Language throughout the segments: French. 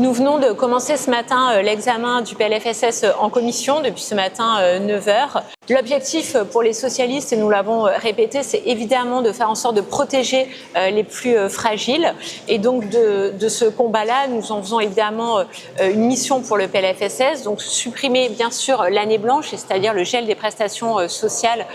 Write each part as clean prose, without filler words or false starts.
Nous venons de commencer ce matin l'examen du PLFSS en commission, depuis ce matin 9 h. L'objectif pour les socialistes, et nous l'avons répété, c'est évidemment de faire en sorte de protéger les plus fragiles. Et donc de ce combat-là, nous en faisons évidemment une mission pour le PLFSS, donc supprimer bien sûr l'année blanche, c'est-à-dire le gel des prestations sociales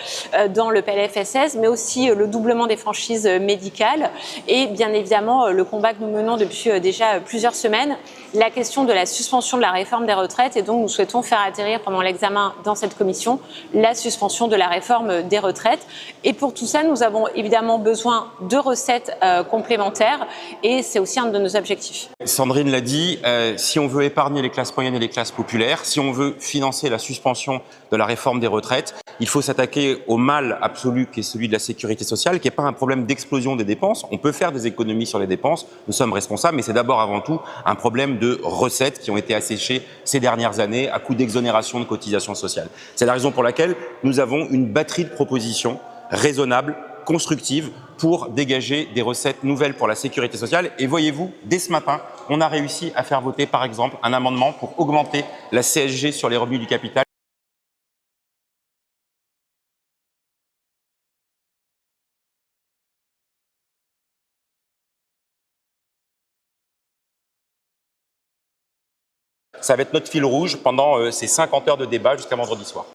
dans le PLFSS, mais aussi le doublement des franchises médicales et bien évidemment le combat que nous menons depuis déjà plusieurs semaines, la question de la suspension de la réforme des retraites. Et donc nous souhaitons faire atterrir pendant l'examen dans cette commission la suspension de la réforme des retraites. Et pour tout ça, nous avons évidemment besoin de recettes complémentaires et c'est aussi un de nos objectifs. Sandrine l'a dit, si on veut épargner les classes moyennes et les classes populaires, si on veut financer la suspension de la réforme des retraites, il faut s'attaquer au mal absolu qui est celui de la sécurité sociale, qui n'est pas un problème d'explosion des dépenses. On peut faire des économies sur les dépenses, nous sommes responsables, mais c'est d'abord avant tout un problème de recettes qui ont été asséchées ces dernières années à coup d'exonération de cotisations sociales. C'est la raison pour laquelle nous avons une batterie de propositions raisonnables, constructives, pour dégager des recettes nouvelles pour la sécurité sociale. Et voyez-vous, dès ce matin, on a réussi à faire voter, par exemple, un amendement pour augmenter la CSG sur les revenus du capital. Ça va être notre fil rouge pendant ces 50 heures de débat jusqu'à vendredi soir.